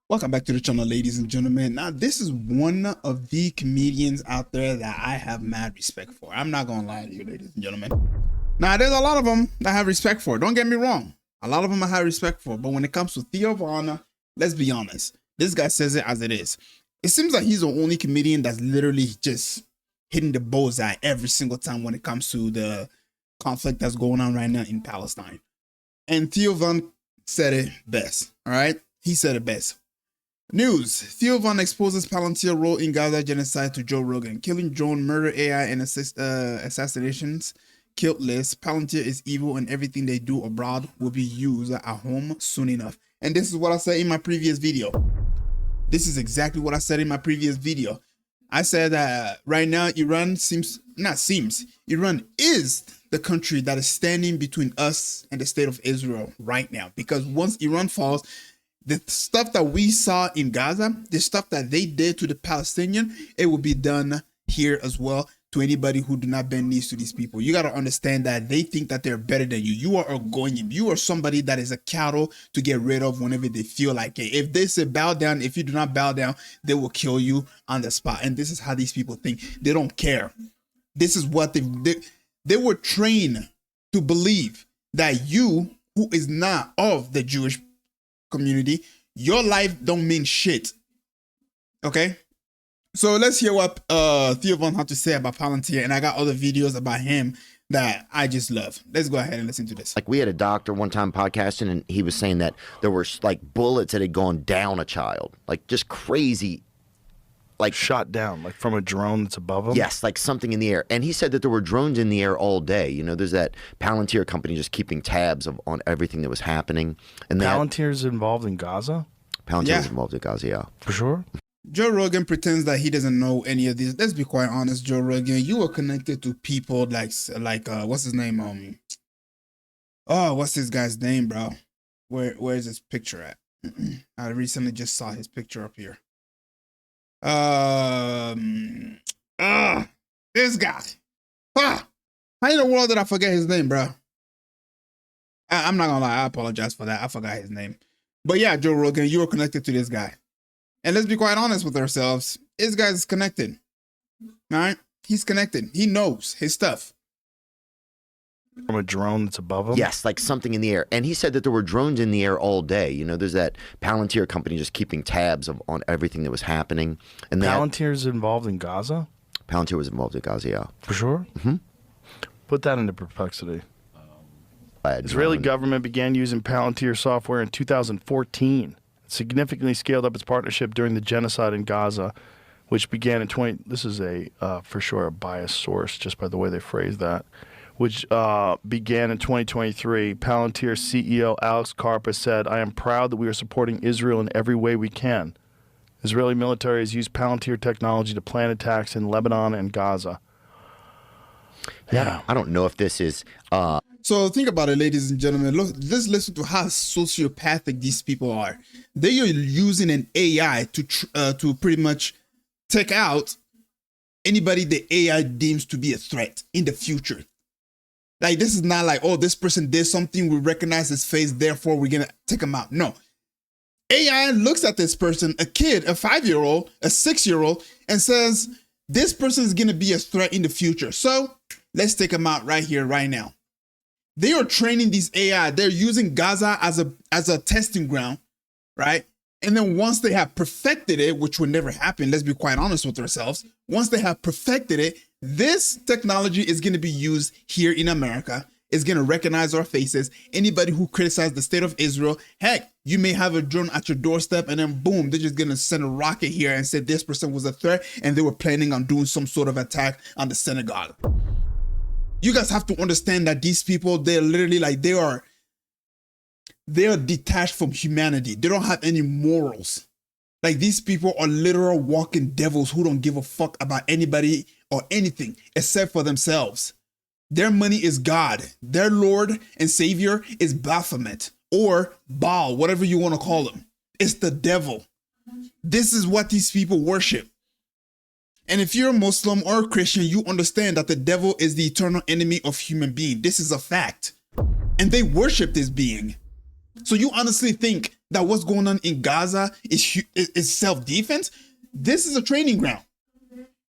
Welcome back to the channel, ladies and gentlemen. Now, this is one of the comedians out there that I have mad respect for. I'm not gonna lie to you, ladies and gentlemen. Now, there's a lot of them that I have respect for. Don't get me wrong. A lot of them I have respect for. But when it comes to Theo Von, let's be honest. This guy says it as it is. It seems like he's the only comedian that's literally just hitting the bullseye every single time when it comes to the conflict that's going on right now in Palestine. And Theo Von said it best, all right? He said it best. News. Theo Von exposes Palantir role in Gaza genocide to Joe Rogan. Killing drone, murder, AI, and assassinations. Killed list. Palantir is evil and everything they do abroad will be used at home soon enough. And this is what I said in my previous video. This is exactly what I said in my previous video. I said that right now Iran Iran is the country that is standing between us and the state of Israel right now. Because once Iran falls, the stuff that we saw in Gaza, the stuff that they did to the Palestinian, it will be done here as well to anybody who do not bend knees to these people. You got to understand that they think that they're better than you. You are a goyim. You are somebody that is a cattle to get rid of whenever they feel like it. If they say bow down, if you do not bow down, they will kill you on the spot. And this is how these people think. They don't care. This is what they were trained to believe, that you, who is not of the Jewish community, your life don't mean shit. Okay, so let's hear what Theo Von had to say about Palantir, and I got other videos about him that I just love. Let's go ahead and listen to this. Like, we had a doctor one time podcasting, and he was saying that there were like bullets that had gone down a child, like just crazy, like shot down, like from a drone that's above them? Yes, like something in the air. And he said that there were drones in the air all day. You know, there's that Palantir company just keeping tabs on everything that was happening. And Palantir's involved in Gaza? Palantir's involved in Gaza, yeah. For sure? Joe Rogan pretends that he doesn't know any of these. Let's be quite honest, Joe Rogan. You are connected to people like what's his name? What's this guy's name, bro? Where is his picture at? I recently just saw his picture up here. This guy. How in the world did I forget his name, bro? I'm not gonna lie, I apologize for that. I forgot his name. But yeah, Joe Rogan, you are connected to this guy. And let's be quite honest with ourselves. This guy's connected. All right? He's connected. He knows his stuff. From a drone that's above them? Yes, like something in the air. And he said that there were drones in the air all day. You know, there's that Palantir company just keeping tabs on everything that was happening. And Palantir's involved in Gaza? Palantir was involved in Gaza, yeah. For sure? Mm-hmm. Put that into perplexity. Israeli government began using Palantir software in 2014. It significantly scaled up its partnership during the genocide in Gaza, which began in This is for sure a biased source, just by the way they phrase that. Which began in 2023. Palantir CEO Alex Karpa said, "I am proud that we are supporting Israel in every way we can. Israeli military has used Palantir technology to plan attacks in Lebanon and Gaza." Yeah, I don't know if this is... So think about it, ladies and gentlemen. Look, just listen to how sociopathic these people are. They are using an AI to pretty much take out anybody the AI deems to be a threat in the future. Like, this is not like, oh, this person did something, we recognize his face, therefore we're gonna take him out. No. AI looks at this person, a kid, a 5-year-old, a 6-year-old, and says, this person is gonna be a threat in the future. So let's take him out right here, right now. They are training these AI. They're using Gaza as a testing ground, right? And then once they have perfected it, which will never happen, let's be quite honest with ourselves. Once they have perfected it, this technology is going to be used here in America. It's going to recognize our faces. Anybody who criticizes the state of Israel, heck, you may have a drone at your doorstep and then boom, they're just going to send a rocket here and say this person was a threat and they were planning on doing some sort of attack on the synagogue. You guys have to understand that these people, they're literally like, they are detached from humanity. They don't have any morals. Like, these people are literal walking devils who don't give a fuck about anybody or anything except for themselves. Their money is God. Their Lord and Savior is Baphomet or Baal, whatever you want to call him. It's the devil. This is what these people worship. And if you're a Muslim or a Christian, you understand that the devil is the eternal enemy of human being. This is a fact. And they worship this being. So you honestly think that what's going on in Gaza is self-defense? This is a training ground.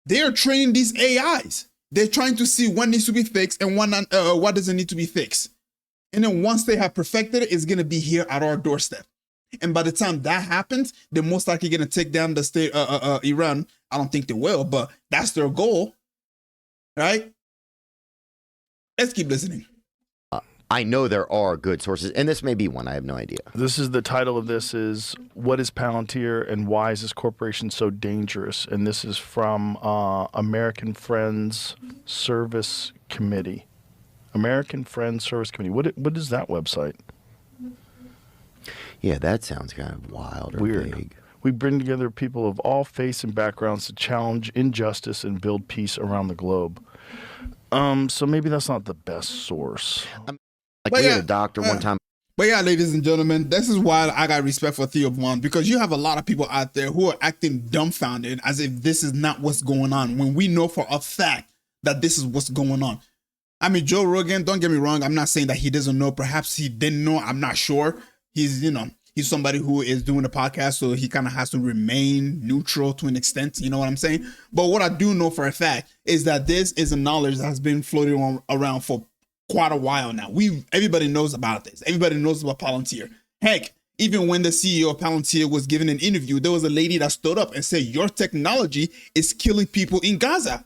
They are training these AIs. They're trying to see what needs to be fixed and what doesn't need to be fixed. And then once they have perfected it, it's going to be here at our doorstep. And by the time that happens, they're most likely going to take down the state, Iran. I don't think they will, but that's their goal, right? Let's keep listening. I know there are good sources, and this may be one. I have no idea. This is the title of this is What is Palantir and Why is this corporation so dangerous? And this is from American Friends Service Committee. American Friends Service Committee. What is that website? Yeah, that sounds kind of wild or weird. Vague. We bring together people of all faiths and backgrounds to challenge injustice and build peace around the globe. So maybe that's not the best source. We had a doctor one time. But yeah, ladies and gentlemen, this is why I got respect for Theo Vaughn, because you have a lot of people out there who are acting dumbfounded as if this is not what's going on, when we know for a fact that this is what's going on. I mean, Joe Rogan, don't get me wrong, I'm not saying that he doesn't know. Perhaps he didn't know. I'm not sure. He's somebody who is doing a podcast, so he kind of has to remain neutral to an extent. You know what I'm saying? But what I do know for a fact is that this is a knowledge that has been floating around for quite a while now. Everybody knows about this. Everybody knows about Palantir. Heck, even when the CEO of Palantir was given an interview, there was a lady that stood up and said, your technology is killing people in Gaza.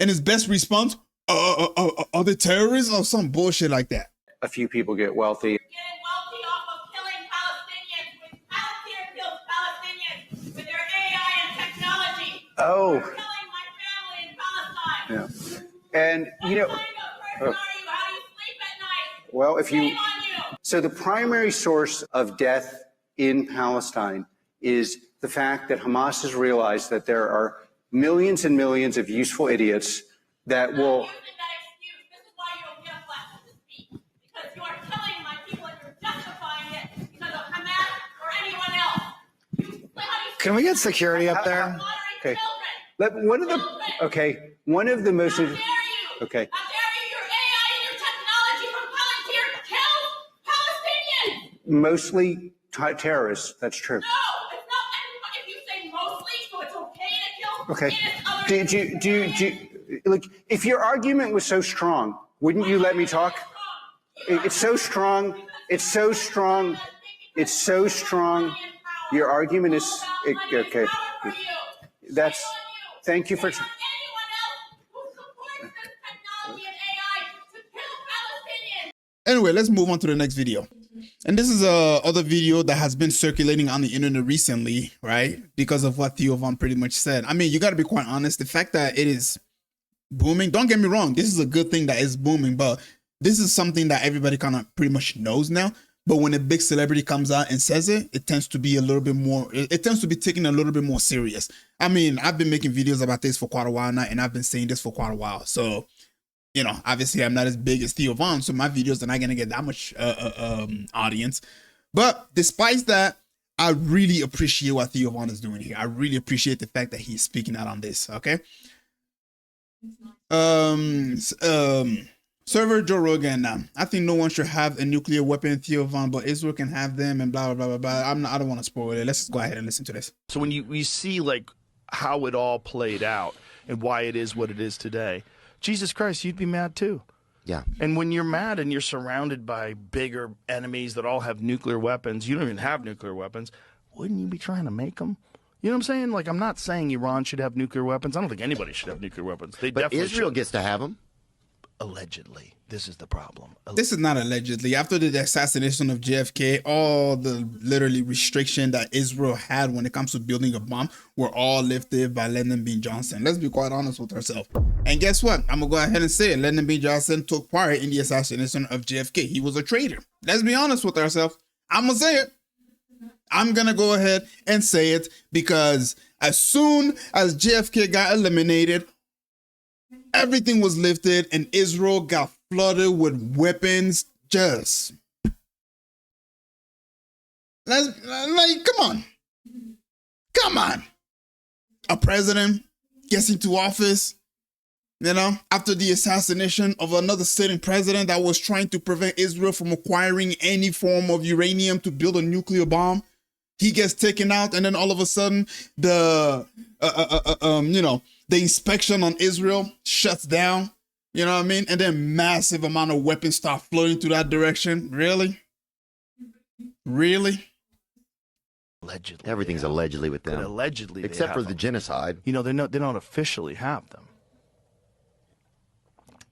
And his best response, are they terrorists or some bullshit like that? A few people get wealthy. Getting wealthy off of killing Palestinians. Palantir kills Palestinians with their AI and technology. Oh. They're killing my family in Palestine. Yeah. And, you know, What kind of person are you? How do you sleep at night? well, if you, Shame on you. so the primary source of death in Palestine is the fact that Hamas has realized that there are millions and millions of useful idiots that will. Using that excuse. This is why you don't get a platform to speak. Because you are killing my people and you're justifying it because of Hamas or anyone else. Can we get security up there? Okay. One of the most. How dare you? Okay. How dare you? Your AI and your technology from Palantir kills Palestinians. Mostly terrorists. That's true. No, it's not. If you say mostly, so it's okay to kill. Okay. Do you look? If your argument was so strong, wouldn't you let me talk? It's so strong. It's so strong. It's so strong. Your argument is okay. That's. Thank you for. Anyone else who supports this technology and AI to kill Palestinians. Anyway, let's move on to the next video. And this is a other video that has been circulating on the internet recently, right? Because of what Theo Vaughn pretty much said. I mean, you got to be quite honest. The fact that it is booming, don't get me wrong, this is a good thing that is booming, but this is something that everybody kind of pretty much knows now. But when a big celebrity comes out and says it, it tends to be a little bit more, it tends to be taken a little bit more serious. I mean, I've been making videos about this for quite a while now, and I've been saying this for quite a while. So, you know, obviously I'm not as big as Theo Vaughn, so my videos are not going to get that much audience. But despite that, I really appreciate what Theo Vaughn is doing here. I really appreciate the fact that he's speaking out on this, okay? Server Joe Rogan. I think no one should have a nuclear weapon, Theo Vaughn, but Israel can have them and blah, blah, blah, blah. I don't want to spoil it. Let's go ahead and listen to this. So when you see like how it all played out and why it is what it is today, Jesus Christ, you'd be mad too. Yeah. And when you're mad and you're surrounded by bigger enemies that all have nuclear weapons, you don't even have nuclear weapons, wouldn't you be trying to make them? You know what I'm saying? Like, I'm not saying Iran should have nuclear weapons. I don't think anybody should have nuclear weapons. They But definitely Israel should. gets to have them. Allegedly. This is the problem. This is not allegedly. After the assassination of JFK, all the literally restriction that Israel had when it comes to building a bomb were all lifted by Lyndon B. Johnson. Let's be quite honest with ourselves. And guess what? I'm going to go ahead and say it. Lyndon B. Johnson took part in the assassination of JFK. He was a traitor. Let's be honest with ourselves. I'm going to say it. I'm going to go ahead and say it because as soon as JFK got eliminated, everything was lifted and Israel got flooded with weapons. Just come on. A president gets into office, You know, after the assassination of another sitting president that was trying to prevent Israel from acquiring any form of uranium to build a nuclear bomb, he gets taken out, and then all of a sudden, the inspection on Israel shuts down. You know what I mean? And then massive amount of weapons start flowing to that direction. Really? Allegedly, Everything's allegedly with them. But allegedly, except for the genocide. You know, they don't officially have them.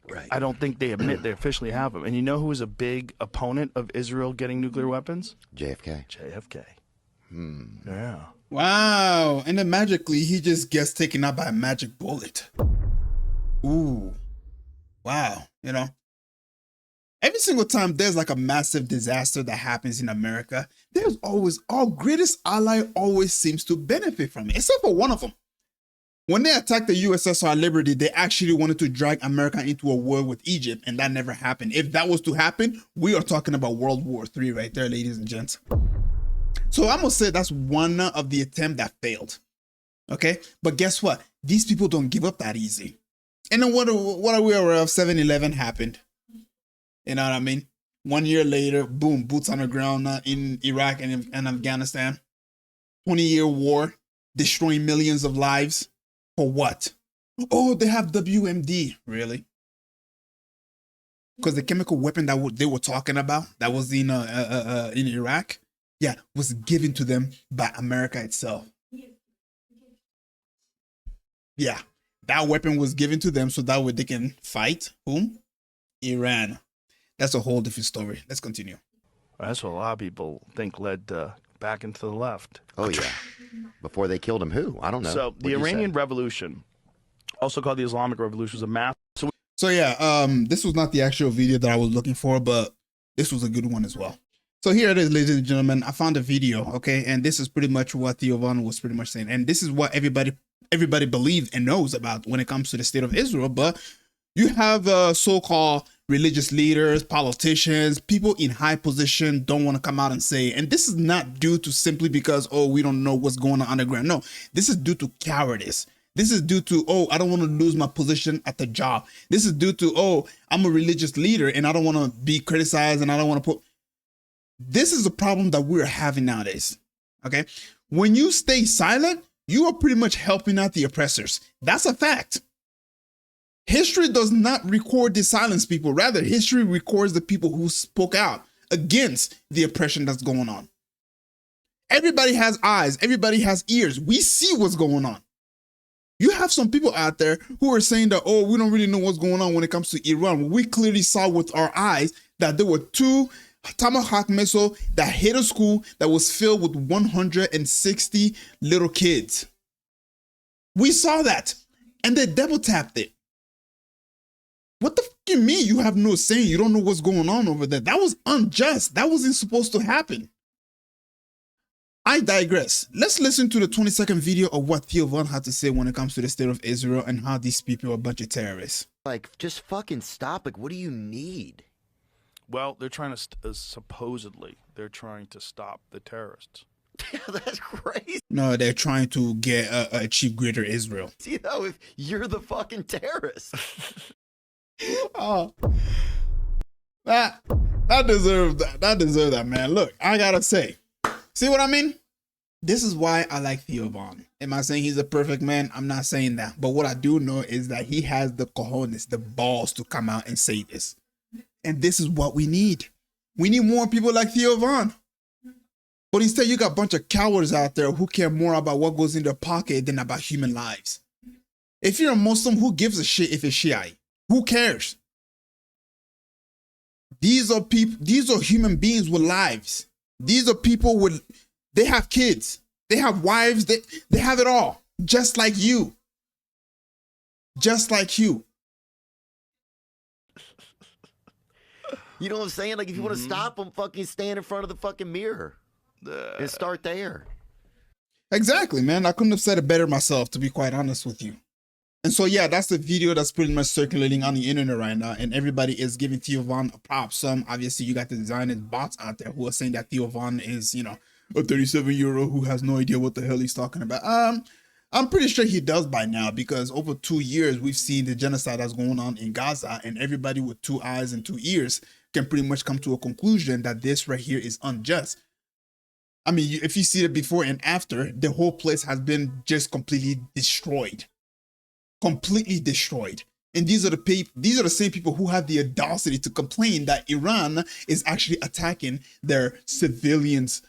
Right. I don't think they admit they officially have them. And you know who was a big opponent of Israel getting nuclear weapons? JFK. JFK. Yeah. Wow. And then magically, he just gets taken out by a magic bullet. Ooh. Wow. You know, every single time there's like a massive disaster that happens in America, there's always, our greatest ally always seems to benefit from it, except for one of them. When they attacked the USSR Liberty, they actually wanted to drag America into a war with Egypt, and that never happened. If that was to happen, we are talking about World War III right there, ladies and gents. So I'm gonna say that's one of the attempts that failed. Okay, but guess what? These people don't give up that easy. And then what are we aware of? 7/11 happened. You know what I mean? 1 year later, boom, boots on the ground in Iraq and Afghanistan. 20-year war, destroying millions of lives. For what? Oh, they have WMD. Really? Because the chemical weapon that they were talking about, that was in Iraq, yeah, was given to them by America itself. Yeah, that weapon was given to them so that way they can fight whom? Iran. That's a whole different story. Let's continue. That's what a lot of people think led back into the left. Oh, yeah. Before they killed him, who? I don't know. So the Iranian Revolution, also called the Islamic Revolution, was a mass. So yeah, this was not the actual video that I was looking for, but this was a good one as well. So here it is, ladies and gentlemen. I found a video, okay? And this is pretty much what Theo was pretty much saying. And this is what everybody believes and knows about when it comes to the state of Israel. But you have so-called religious leaders, politicians, people in high position don't want to come out and say, and this is not due to simply because, oh, we don't know what's going on the ground. No, this is due to cowardice. This is due to, oh, I don't want to lose my position at the job. This is due to, oh, I'm a religious leader and I don't want to be criticized and I don't want to put. This is the problem that we're having nowadays. Okay. When you stay silent, you are pretty much helping out the oppressors. That's a fact. History does not record the silence people. Rather, history records the people who spoke out against the oppression that's going on. Everybody has eyes. Everybody has ears. We see what's going on. You have some people out there who are saying that, oh, we don't really know what's going on when it comes to Iran. We clearly saw with our eyes that there were 2 Tomahawk missiles that hit a school that was filled with 160 little kids. We saw that, and they double tapped it. What the fuck you mean you have no say? You don't know what's going on over there. That was unjust. That wasn't supposed to happen. I digress. Let's listen to the 20-second video of what Theo had to say when it comes to the state of Israel and how these people are a bunch of terrorists. Like, just fucking stop. Like, what do you need? Well, they're trying to, supposedly, they're trying to stop the terrorists. Yeah, that's crazy. No, they're trying to get achieve greater Israel. You know, if you're the fucking terrorist. Oh, that deserves that. That deserves that, man. Look, I gotta say, see what I mean? This is why I like Theo Von. Am I saying he's a perfect man? I'm not saying that. But what I do know is that he has the cojones, the balls to come out and say this. And this is what we need. We need more people like Theo Von. But instead, you got a bunch of cowards out there who care more about what goes in their pocket than about human lives. If you're a Muslim, who gives a shit if it's Shiite? Who cares? These are people, these are human beings with lives. These are people with, they have kids, they have wives, they have it all. Just like you. Just like you. You know what I'm saying? Like, if you want to stop them, fucking stand in front of the fucking mirror and start there. Exactly, man. I couldn't have said it better myself, to be quite honest with you. And so, yeah, that's the video that's pretty much circulating on the internet right now. And everybody is giving Theo Von a prop. Some, obviously, you got the designers bots out there who are saying that Theo Von is, you know, a 37-year-old who has no idea what the hell he's talking about. I'm pretty sure he does by now, because over 2 years we've seen the genocide that's going on in Gaza, and everybody with 2 eyes and 2 ears can pretty much come to a conclusion that this right here is unjust. I mean, if you see it before and after, the whole place has been just completely destroyed. Completely destroyed. And these are the same people who have the audacity to complain that Iran is actually attacking their civilians'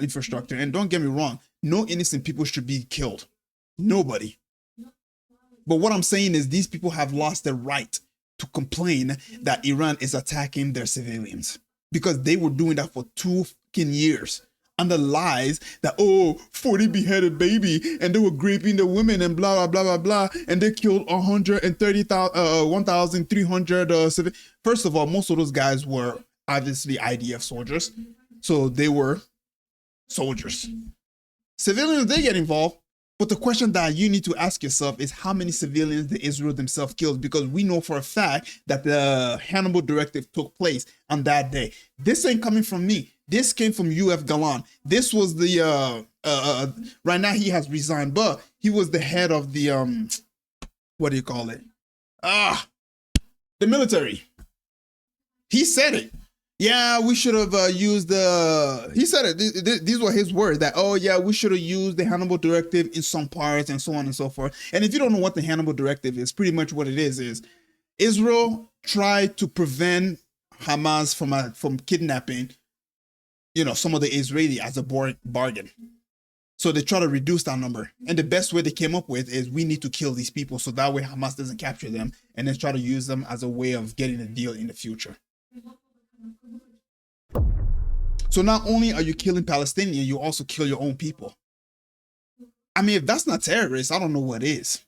infrastructure. And don't get me wrong, no innocent people should be killed. Nobody. But what I'm saying is these people have lost the right to complain that Iran is attacking their civilians, because they were doing that for 2 fucking years. And the lies that, 40 beheaded baby, and they were raping the women and blah, blah, blah, blah, blah, and they killed 1,300 First of all, most of those guys were obviously IDF soldiers. So they were soldiers. Civilians, they get involved. But the question that you need to ask yourself is how many civilians did Israel themselves kill? Because we know for a fact that the Hannibal Directive took place on that day. This ain't coming from me. This came from UF Galan. This was the, right now he has resigned, but he was the head of the, what do you call it? The military. He said it. Yeah, we should have used he said it. These were his words that, we should have used the Hannibal Directive in some parts and so on and so forth. And if you don't know what the Hannibal Directive is, pretty much what it is Israel tried to prevent Hamas from kidnapping, some of the Israeli as a bargain. So they try to reduce that number. And the best way they came up with is we need to kill these people so that way Hamas doesn't capture them, and then try to use them as a way of getting a deal in the future. So not only are you killing Palestinians, you also kill your own people. I mean, if that's not terrorist, I don't know what is.